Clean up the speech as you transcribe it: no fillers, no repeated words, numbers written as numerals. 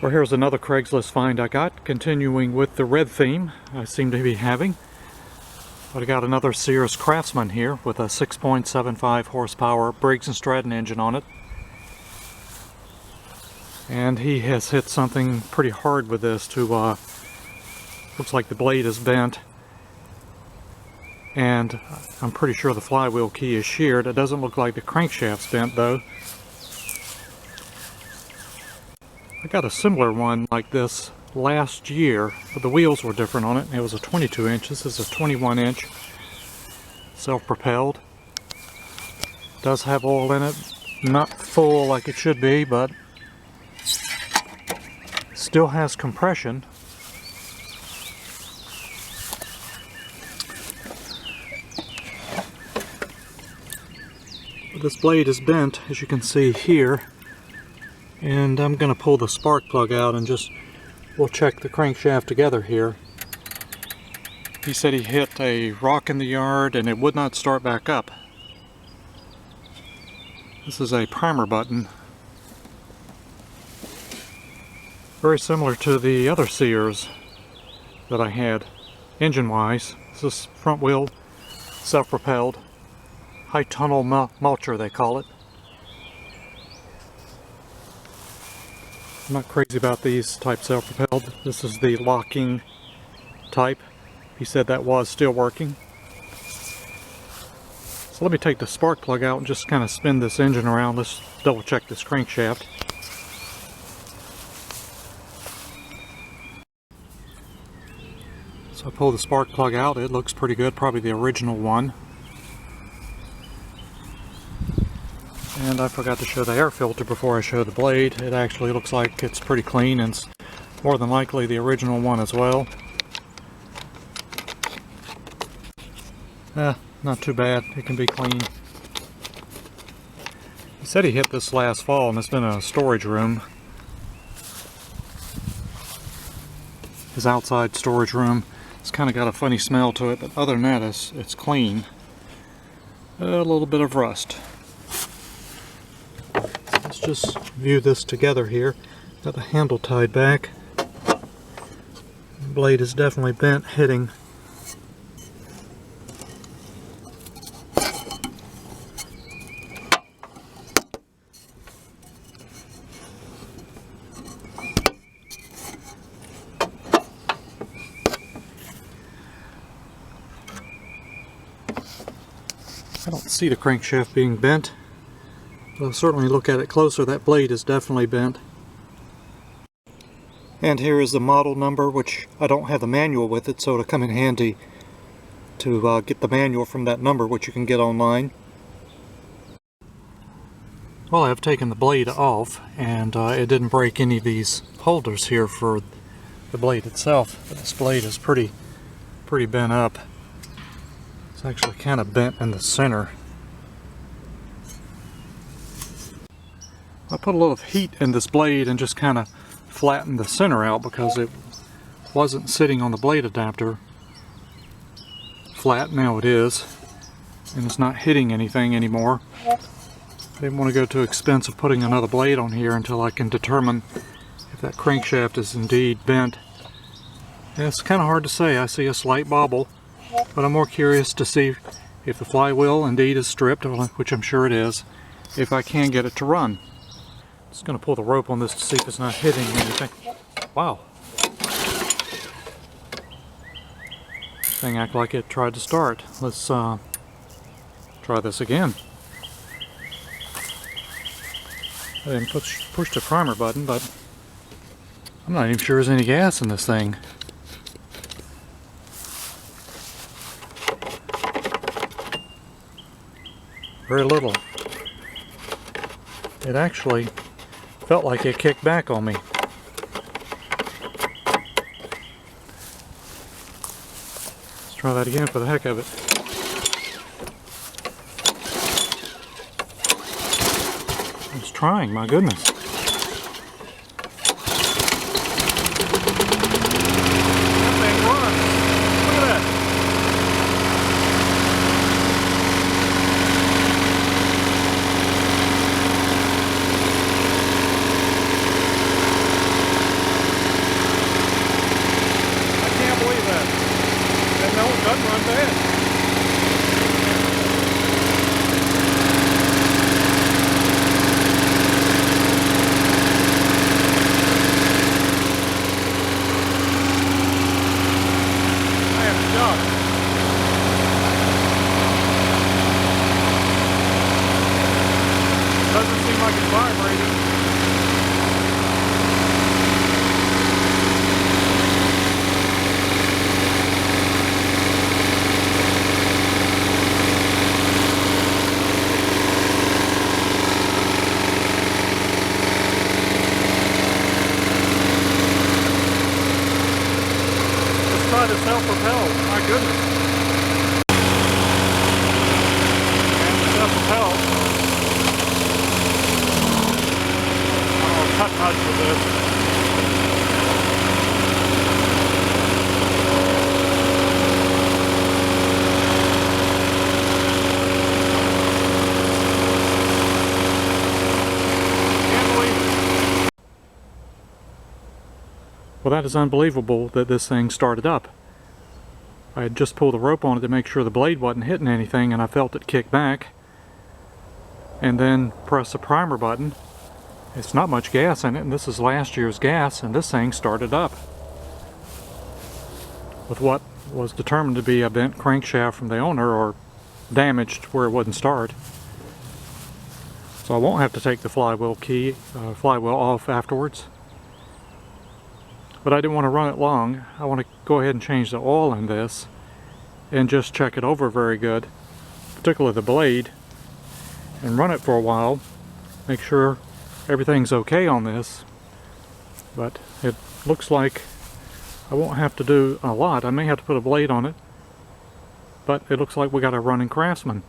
Well, here's another Craigslist find I got, continuing with the red theme I seem to be having. But I got another Sears Craftsman here with a 6.75 horsepower Briggs and Stratton engine on it. And he has hit something pretty hard with this to, looks like the blade is bent. And I'm pretty sure the flywheel key is sheared. It doesn't look like the crankshaft's bent though. I got a similar one like this last year, but the wheels were different on it. It was a 22 inch. This is a 21 inch. Self-propelled. Does have oil in it. Not full like it should be, but still has compression. This blade is bent, as you can see here. And I'm going to pull the spark plug out and we'll check the crankshaft together here. He said he hit a rock in the yard and it would not start back up. This is a primer button. Very similar to the other Sears that I had, engine-wise. This is front wheel, self-propelled, high tunnel mulcher they call it. I'm not crazy about these type self-propelled. This is the locking type. He said that was still working. So let me take the spark plug out and just kind of spin this engine around. Let's double check this crankshaft. So I pull the spark plug out. It looks pretty good, probably the original one. And I forgot to show the air filter before I show the blade. It actually looks like it's pretty clean, and it's more than likely the original one as well. Not too bad. It can be clean. He said he hit this last fall and it's been in a storage room. His outside storage room. It's kind of got a funny smell to it, but other than that, it's clean. A little bit of rust. Let's just view this together here. Got the handle tied back. The blade is definitely bent, hitting. I don't see the crankshaft being bent. But I'll certainly look at it closer. That blade is definitely bent. And here is the model number, which I don't have the manual with it, so it'll come in handy to get the manual from that number, which you can get online. Well, I've taken the blade off, and it didn't break any of these holders here for the blade itself. But this blade is pretty bent up. It's actually kind of bent in the center. I put a little heat in this blade and just kind of flattened the center out because it wasn't sitting on the blade adapter flat. Now it is, and it's not hitting anything anymore. I didn't want to go too expensive putting another blade on here until I can determine if that crankshaft is indeed bent. And it's kind of hard to say. I see a slight bobble, but I'm more curious to see if the flywheel indeed is stripped, which I'm sure it is, if I can get it to run. Just going to pull the rope on this to see if it's not hitting anything. Wow. Thing acted like it tried to start. Let's try this again. I didn't push the primer button, but I'm not even sure there's any gas in this thing. Very little. It actually felt like it kicked back on me. Let's try that again for the heck of it. I was trying, my goodness. That thing runs. Look at that. that is self-propelled. My goodness. And self-propelled. I'll cut much with this. Well, that is unbelievable that this thing started up. I had just pulled the rope on it to make sure the blade wasn't hitting anything, and I felt it kick back. And then press the primer button. It's not much gas in it, and this is last year's gas, and this thing started up with what was determined to be a bent crankshaft from the owner, or damaged where it wouldn't start. So I won't have to take the flywheel off afterwards. But I didn't want to run it long. I want to go ahead and change the oil in this and just check it over very good, particularly the blade, and run it for a while, make sure everything's okay on this. But it looks like I won't have to do a lot. I may have to put a blade on it, but it looks like we got a running Craftsman.